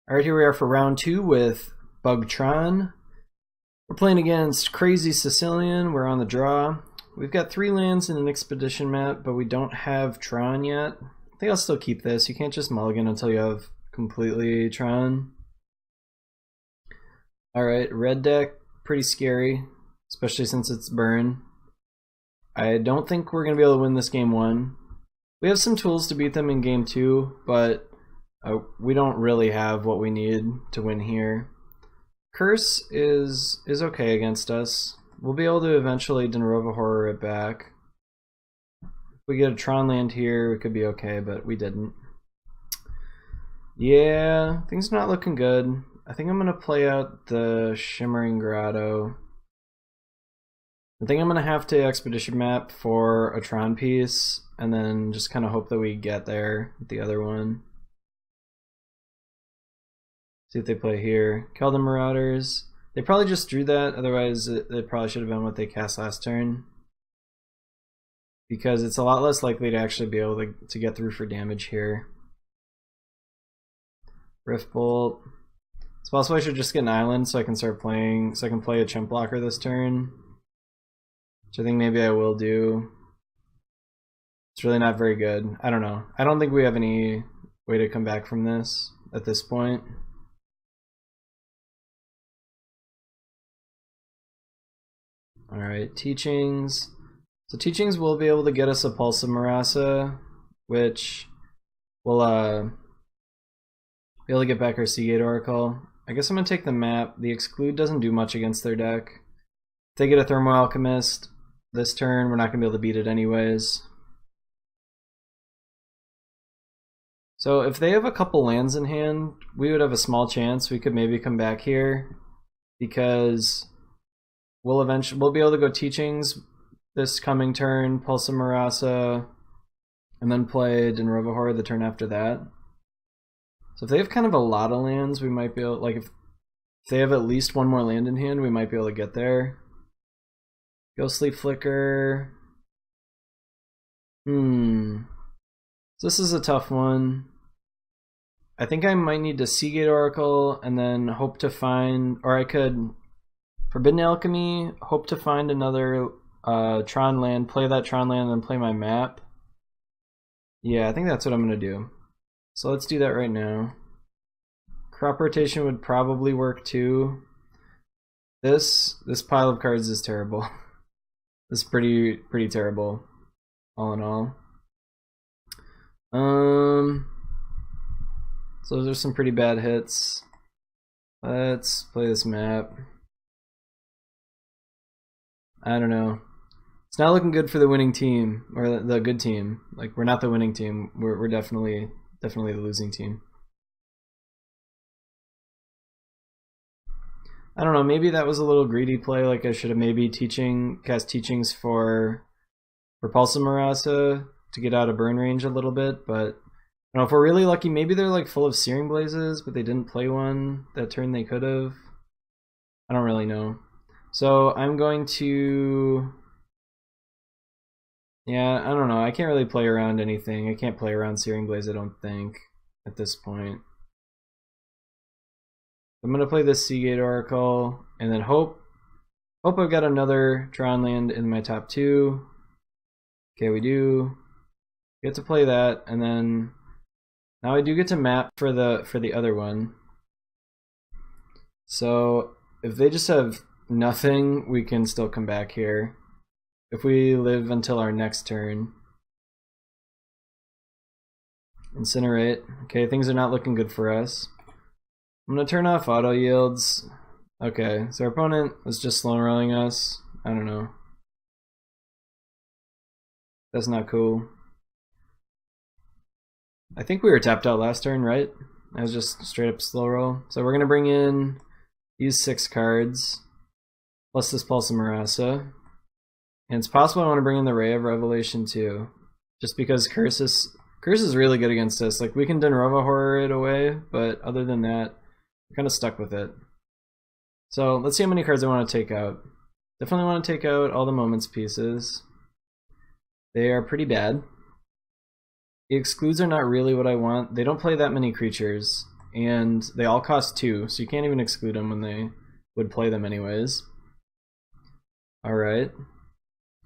Alright, here we are for round 2 with Bug Tron. We're playing against Crazy Sicilian. We're on the draw. We've got 3 lands in an expedition map, but we don't have Tron yet. I think I'll still keep this. You can't just mulligan until you have completely Tron. Alright, red deck, pretty scary, especially since it's burn. I don't think we're going to be able to win this game 1. We have some tools to beat them in game 2, but we don't really have what we need to win here. Curse is okay against us. We'll be able to eventually Denrova Horror it back. If we get a Tron land here, we could be okay, but we didn't. Yeah, things are not looking good. I think I'm going to play out the Shimmering Grotto. I think I'm going to have to Expedition Map for a Tron piece, and then just kind of hope that we get there with the other one. See what they play here. Kill the Marauders. They probably just drew that, otherwise it probably should have been what they cast last turn. Because it's a lot less likely to actually be able to get through for damage here. Rift Bolt. It's possible I should just get an island so I can start playing, so I can play a chump blocker this turn. Which I think maybe I will do. It's really not very good. I don't know. I don't think we have any way to come back from this at this point. Alright, Teachings. So Teachings will be able to get us a Pulse of Marasa, which will be able to get back our Seagate Oracle. I guess I'm going to take the map. The Exclude doesn't do much against their deck. If they get a Thermo Alchemist this turn, we're not going to be able to beat it anyways. So if they have a couple lands in hand, we would have a small chance. We could maybe come back here because we'll be able to go Teachings this coming turn, Pulse of Marasa, and then play Denrova Horror the turn after that. So if they have kind of a lot of lands, we might be able, like if they have at least one more land in hand, we might be able to get there. Ghostly Flicker. So this is a tough one. I think I might need to Seagate Oracle and then hope to find, or I could Forbidden Alchemy, hope to find another Tron land, play that Tron land, and then play my map. Yeah, I think that's what I'm going to do. So let's do that right now. Crop Rotation would probably work too. This pile of cards is terrible. This is pretty terrible, all in all. So those are some pretty bad hits. Let's play this map. I don't know. It's not looking good for the winning team, or the good team. Like, we're not the winning team. We're definitely the losing team. I don't know, maybe that was a little greedy play. Like, I should have maybe cast Teachings for Pulse of Marasa to get out of burn range a little bit, but I don't know, if we're really lucky, maybe they're like full of Searing Blazes, but they didn't play one that turn they could have. I don't really know. So I'm going to... Yeah, I don't know. I can't really play around anything. I can't play around Searing Blaze, I don't think, at this point. I'm going to play this Seagate Oracle, and then hope I've got another Tron land in my top 2. Okay, we do. Get to play that, and then now I do get to map for the other one. So if they just have nothing, we can still come back here. If we live until our next turn. Incinerate. Okay, things are not looking good for us. I'm going to turn off auto yields. Okay, so our opponent was just slow rolling us. I don't know. That's not cool. I think we were tapped out last turn, right? That was just straight up slow roll. So we're going to bring in these 6 cards, plus this Pulse of Marasa. And it's possible I want to bring in the Ray of Revelation too, just because Curse is really good against us. Like, we can Denrova Horror it away, but other than that, we're kind of stuck with it. So let's see how many cards I want to take out. Definitely want to take out all the Moments pieces. They are pretty bad. The Excludes are not really what I want. They don't play that many creatures. and they all cost 2, so you can't even exclude them when they would play them anyways. Alright.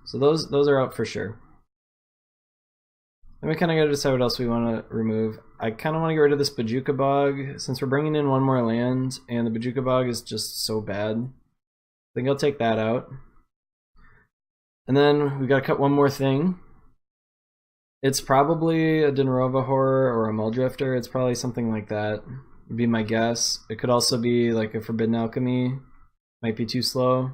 So those are out for sure. Then we kind of got to decide what else we want to remove. I kind of want to get rid of this Bojuka Bog, since we're bringing in one more land, and the Bojuka Bog is just so bad. I think I'll take that out. And then we got to cut one more thing. It's probably a Dinarova Horror or a Muldrifter. It's probably something like that, would be my guess. It could also be like a Forbidden Alchemy. Might be too slow.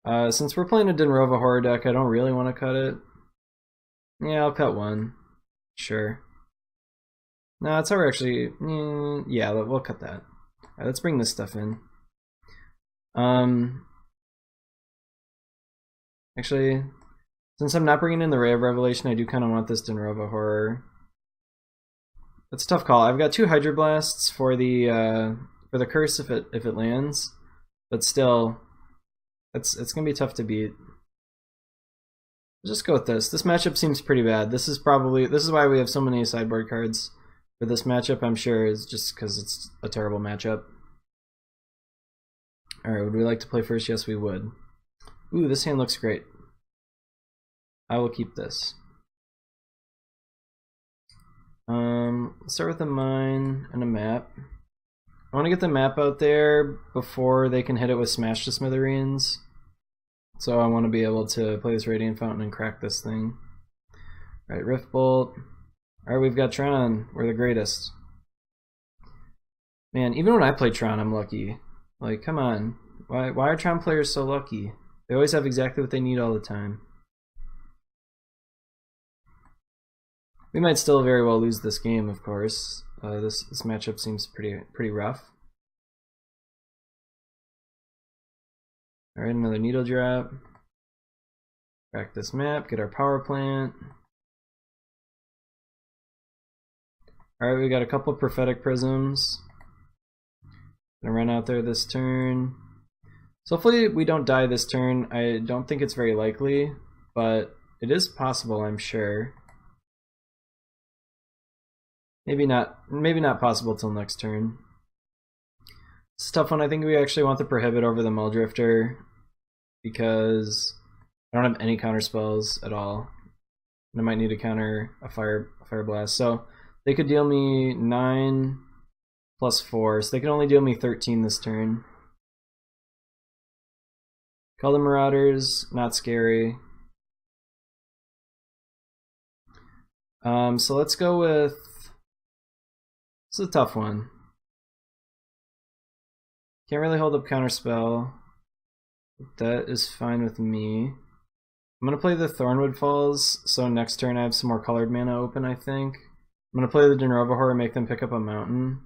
Since we're playing a Dinarova Horror deck, I don't really want to cut it. Yeah, I'll cut one. Sure. No, it's already actually... yeah, we'll cut that. Alright, let's bring this stuff in. Actually, since I'm not bringing in the Ray of Revelation, I do kind of want this Dinarova Horror. That's a tough call. I've got 2 Hydroblasts for the curse if it lands, but still, it's gonna be tough to beat. Just go with this. This matchup seems pretty bad. This is why we have so many sideboard cards for this matchup. I'm sure is just because it's a terrible matchup. All right, would we like to play first? Yes, we would. Ooh, this hand looks great. I will keep this. Let's start with a mine and a map. I want to get the map out there before they can hit it with Smash to Smithereens. So I want to be able to play this Radiant Fountain and crack this thing. Alright, Rift Bolt. Alright, we've got Tron. We're the greatest. Man, even when I play Tron, I'm lucky. Like, come on. Why are Tron players so lucky? They always have exactly what they need all the time. We might still very well lose this game, of course. This matchup seems pretty rough. Alright, another Needle Drop. Crack this map, get our power plant. Alright, we got a couple of Prophetic Prisms. Gonna run out there this turn. So hopefully we don't die this turn. I don't think it's very likely, but it is possible, I'm sure. Maybe not possible till next turn. It's a tough one. I think we actually want the Prohibit over the Muldrifter because I don't have any counter spells at all. And I might need to counter a Fire Blast. So they could deal me 9 plus 4, so they can only deal me 13 this turn. Call the Marauders, not scary. So let's go with... This is a tough one. Can't really hold up Counterspell. That is fine with me. I'm going to play the Thornwood Falls, so next turn I have some more colored mana open, I think. I'm going to play the Dinarova Horror and make them pick up a mountain.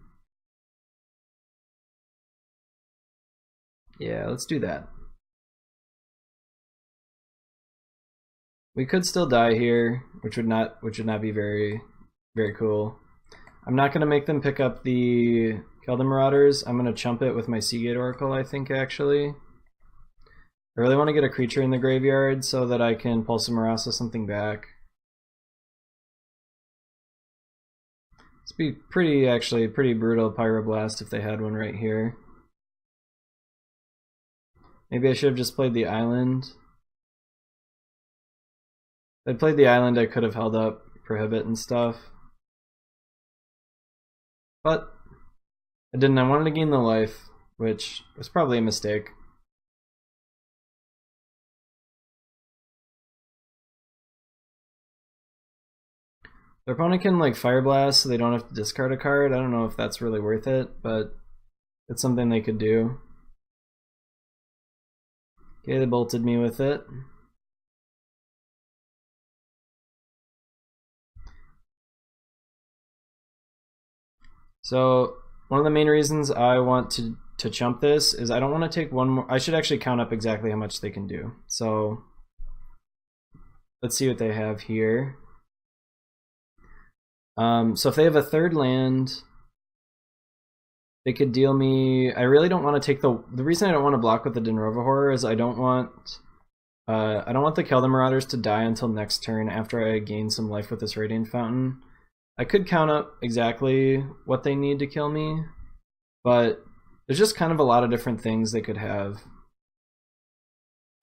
Yeah, let's do that. We could still die here, which would not be very cool. I'm not going to make them pick up the Keldon Marauders. I'm going to chump it with my Seagate Oracle, I think, actually. I really want to get a creature in the graveyard so that I can Pulse of Marasa something back. It's be pretty brutal Pyroblast if they had one right here. Maybe I should have just played the island. If I'd played the island, I could have held up Prohibit and stuff. But I didn't. I wanted to gain the life, which was probably a mistake. Their opponent can like Fire Blast so they don't have to discard a card. I don't know if that's really worth it, but it's something they could do. Okay, they bolted me with it. So one of the main reasons I want to chump this is I don't want to take one more. I should actually count up exactly how much they can do. So let's see what they have here. So if they have a third land, they could deal me. I really don't want to take the reason I don't want to block with the Dinarova Horror is I don't want the Keldon Marauders to die until next turn after I gain some life with this Radiant Fountain. I could count up exactly what they need to kill me, but there's just kind of a lot of different things they could have.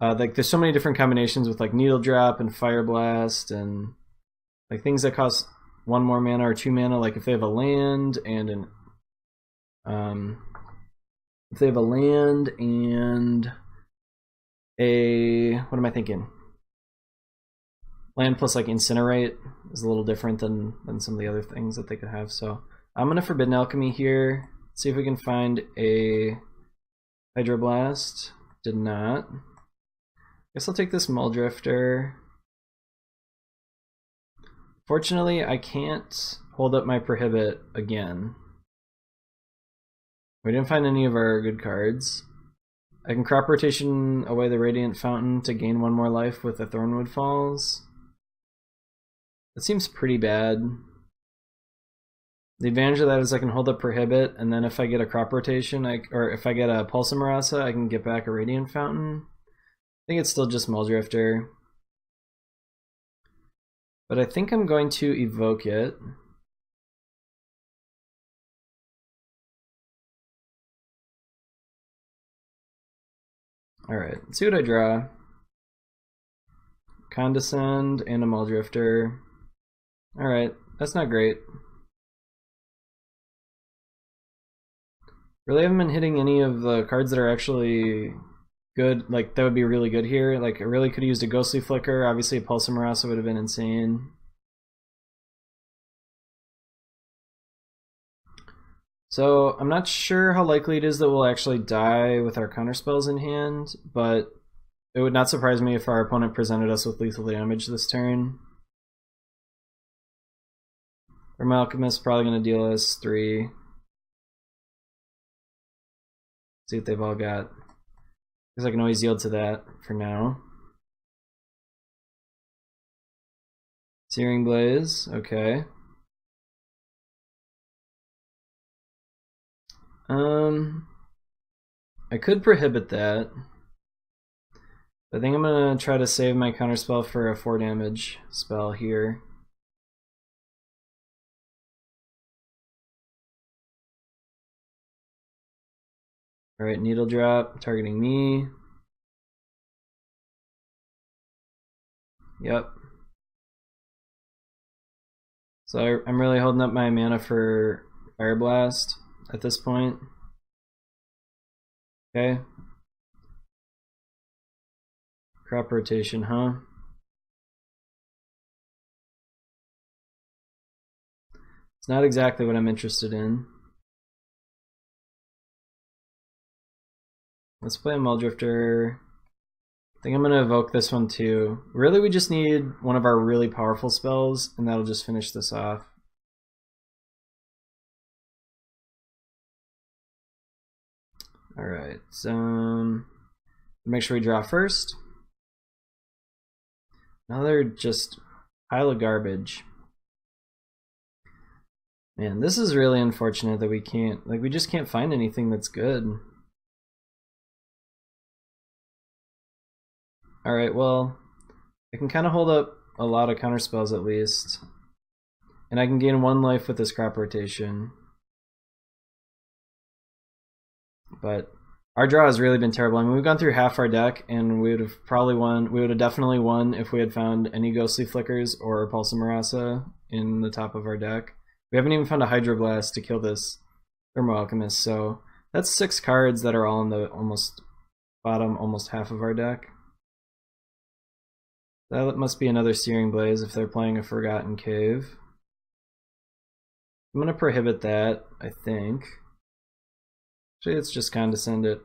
Like there's so many different combinations with like Needle Drop and Fire Blast and like things that cost 1 more mana or 2 mana. Like if they have a land and an if they have a land and a, what am I thinking? Land plus like Incinerate is a little different than some of the other things that they could have. So I'm gonna Forbidden Alchemy here. See if we can find a Hydroblast. Did not. Guess I'll take this Muldrifter. Fortunately, I can't hold up my Prohibit again. We didn't find any of our good cards. I can Crop Rotation away the Radiant Fountain to gain 1 more life with the Thornwood Falls. That seems pretty bad. The advantage of that is I can hold up Prohibit, and then if I get a Crop Rotation, or if I get a Pulse Marasa, I can get back a Radiant Fountain. I think it's still just Muldrifter. But I think I'm going to evoke it. Alright, let's see what I draw. Condescend and a Muldrifter. Alright, that's not great. Really haven't been hitting any of the cards that are actually good, like that would be really good here. Like I really could have used a Ghostly Flicker. Obviously a Pulse Marasa would have been insane. So I'm not sure how likely it is that we'll actually die with our counterspells in hand, but it would not surprise me if our opponent presented us with lethal damage this turn. Our Alchemist probably going to deal us 3. See what they've all got. Because I can always yield to that for now. Searing Blaze, okay. I could prohibit that. I think I'm gonna try to save my counterspell for a 4 damage spell here. Alright, Needle Drop, targeting me. Yep. So I'm really holding up my mana for Fire Blast at this point. Okay. Crop Rotation, huh? It's not exactly what I'm interested in. Let's play a Muldrifter. I think I'm going to evoke this one too. Really, we just need one of our really powerful spells, and that'll just finish this off. Alright, so make sure we draw first. Another just pile of garbage. Man, this is really unfortunate that we can't, like, we just can't find anything that's good. Alright, well, I can kind of hold up a lot of counterspells at least. And I can gain 1 life with this Crop Rotation. But our draw has really been terrible. I mean, we've gone through half our deck, and we would have probably won. We would have definitely won if we had found any Ghostly Flickers or Pulse Marasa in the top of our deck. We haven't even found a Hydroblast to kill this Thermo Alchemist, so that's 6 cards that are all in the almost bottom, almost half of our deck. That must be another Searing Blaze if they're playing a Forgotten Cave. I'm going to prohibit that, I think. Actually, let's just Condescend it.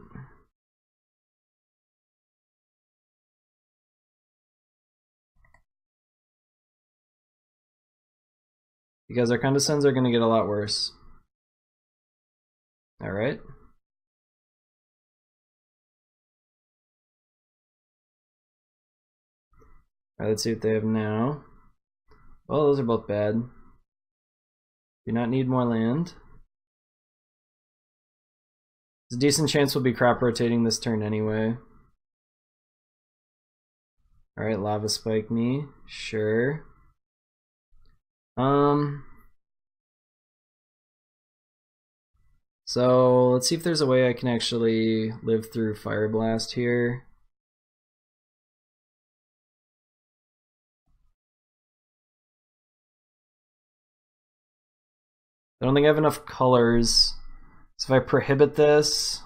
Because our Condescends are going to get a lot worse. Alright. Alright, let's see what they have now. Well, those are both bad. Do not need more land. There's a decent chance we'll be Crop Rotating this turn anyway. Alright, Lava Spike me. Sure. So let's see if there's a way I can actually live through Fire Blast here. I don't think I have enough colors. So if I prohibit this,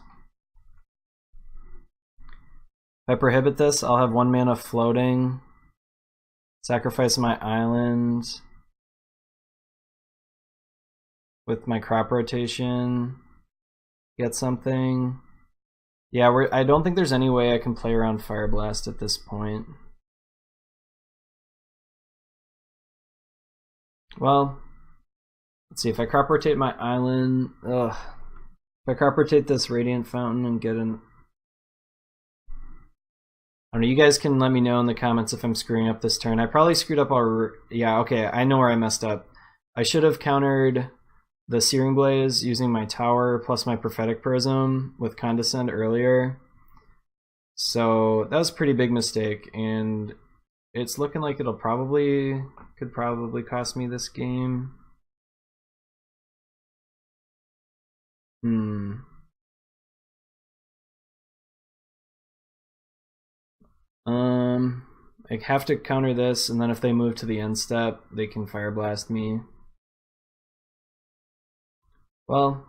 I'll have 1 mana floating. Sacrifice my island with my crop rotation. Get something. Yeah, I don't think there's any way I can play around Fire Blast at this point. Well, let's see if I crop rotate my island. Ugh. If I crop rotate this Radiant Fountain and get an... I don't know, you guys can let me know in the comments if I'm screwing up this turn. I probably screwed up our... Yeah, okay, I know where I messed up. I should have countered the Searing Blaze using my tower plus my Prophetic Prism with Condescend earlier. So that was a pretty big mistake, and it's looking like it'll could probably cost me this game. I have to counter this, and then if they move to the end step, they can Fire Blast me. Well,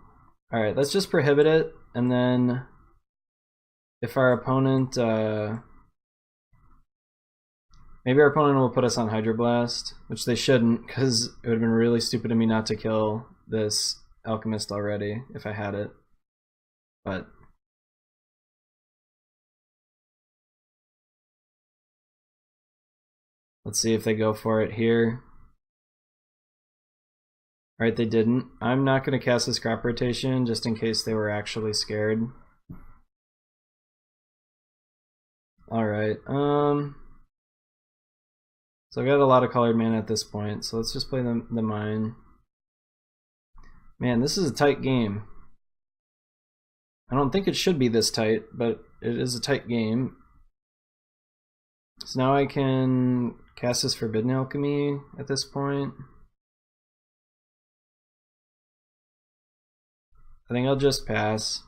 alright, let's just prohibit it, and then if our opponent... maybe our opponent will put us on Hydroblast, which they shouldn't, because it would have been really stupid of me not to kill this Alchemist already if I had it. But... let's see if they go for it here. Alright, they didn't. I'm not going to cast this crop rotation just in case they were actually scared. Alright, so I've got a lot of colored mana at this point, so let's just play the mine. Man, this is a tight game. I don't think it should be this tight, but it is a tight game. So now I can cast this Forbidden Alchemy at this point. I think I'll just pass.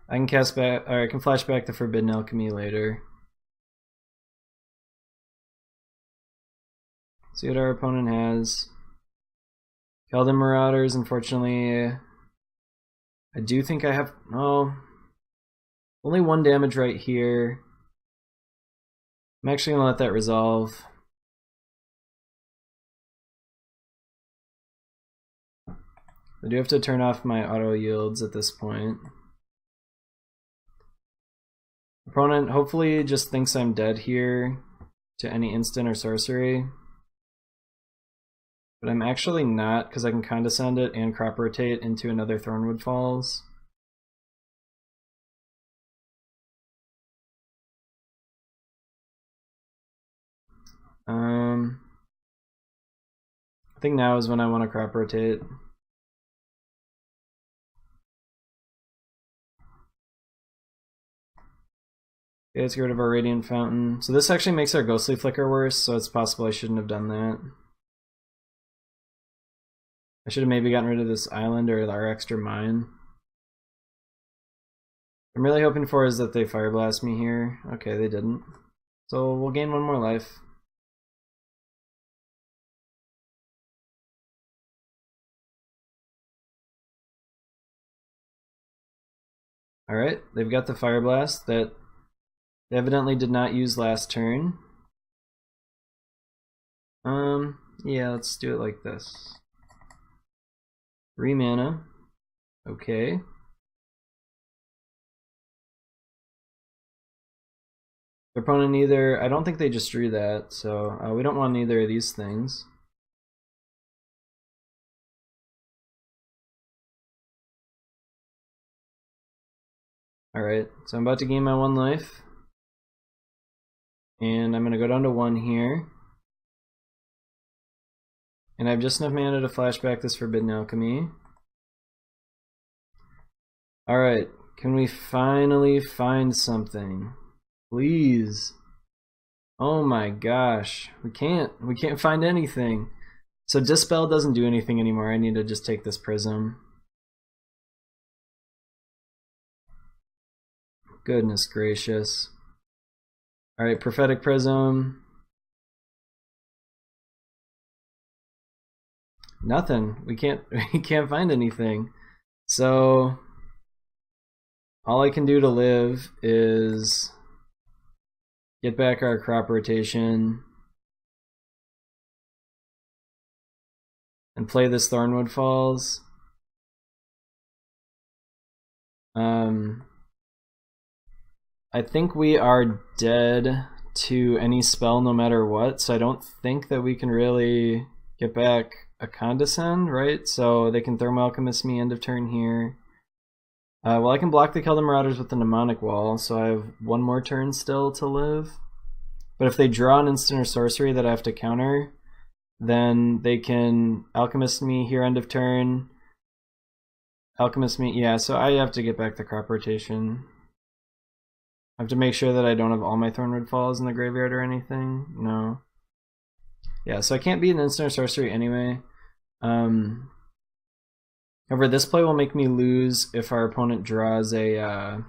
I can cast back, or I can flash back the Forbidden Alchemy later. See what our opponent has. Keldon Marauders, unfortunately. I do think I have, oh, only 1 damage right here. I'm actually going to let that resolve. I do have to turn off my auto yields at this point. Opponent hopefully just thinks I'm dead here to any instant or sorcery. But I'm actually not, because I can Condescend it and crop rotate into another Thornwood Falls. I think now is when I want to crop rotate. Okay, let's get rid of our Radiant Fountain. So this actually makes our Ghostly Flicker worse, so it's possible I shouldn't have done that. I should have maybe gotten rid of this island or our extra mine. I'm really hoping for is that they Fire Blast me here. Okay, they didn't. So we'll gain 1 more life. Alright, they've got the Fire Blast that they evidently did not use last turn. Yeah, let's do it like this. 3 mana. Okay. Their opponent either, I don't think they just drew that, so we don't want either of these things. Alright, so I'm about to gain my 1 life. And I'm going to go down to 1 here. And I have just enough mana to flash back this Forbidden Alchemy. Alright, can we finally find something? Please. Oh my gosh. We can't find anything. So Dispel doesn't do anything anymore. I need to just take this Prism. Goodness gracious. Alright, Prophetic Prism. Nothing. We can't find anything. So all I can do to live is get back our crop rotation and play this Thornwood Falls. I think we are dead to any spell no matter what, so I don't think that we can really get back a Condescend, right? So they can Thermal Alchemist me end of turn here. Well, I can block the Keldon Marauders with the Mnemonic Wall, so I have one more turn still to live. But if they draw an instant or sorcery that I have to counter, then they can Alchemist me here end of turn. Alchemist me, yeah, so I have to get back the crop rotation. I have to make sure that I don't have all my Thornwood Falls in the graveyard or anything. No. Yeah, so I can't beat an instant or sorcery anyway. However, this play will make me lose if our opponent draws a...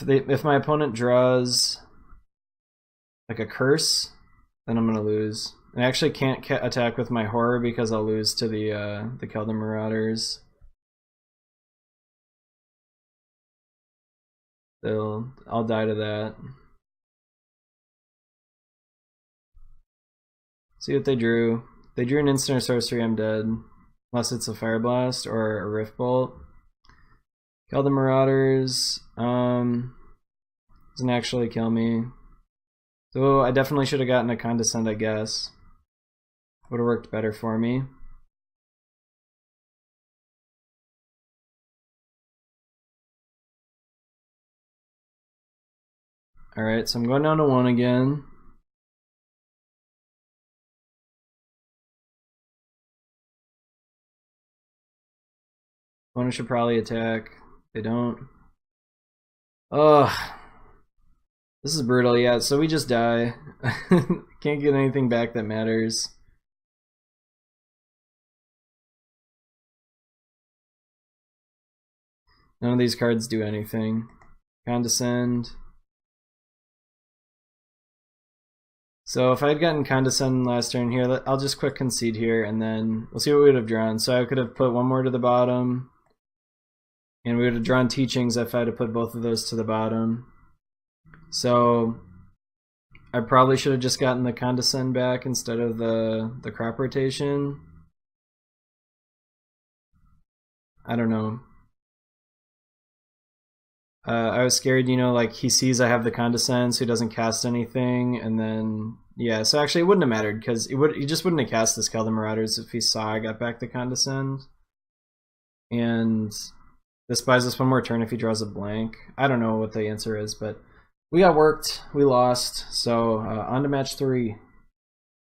if my opponent draws like a curse, then I'm gonna lose. I actually can't attack with my horror because I'll lose to the Keldon Marauders. I'll die to that. See what they drew. They drew an instant or sorcery, I'm dead. Unless it's a Fire Blast or a Rift Bolt. Keldon Marauders doesn't actually kill me. So I definitely should have gotten a Condescend, I guess. Would have worked better for me. Alright, so I'm going down to 1 again. Opponent should probably attack. They don't. Ugh. This is brutal, yeah, so we just die. Can't get anything back that matters. None of these cards do anything. Condescend. So if I had gotten Condescend last turn here, I'll just quick concede here, and then we'll see what we would have drawn. So I could have put one more to the bottom, and we would have drawn Teachings if I had to put both of those to the bottom. So I probably should have just gotten the Condescend back instead of the crop rotation. I don't know. I was scared, you know, like he sees I have the Condescend, so he doesn't cast anything, and then yeah. So actually, it wouldn't have mattered because he just wouldn't have cast this Keldon Marauders if he saw I got back the Condescend. And this buys us one more turn if he draws a blank. I don't know what the answer is, but we got worked. We lost. So on to match 3.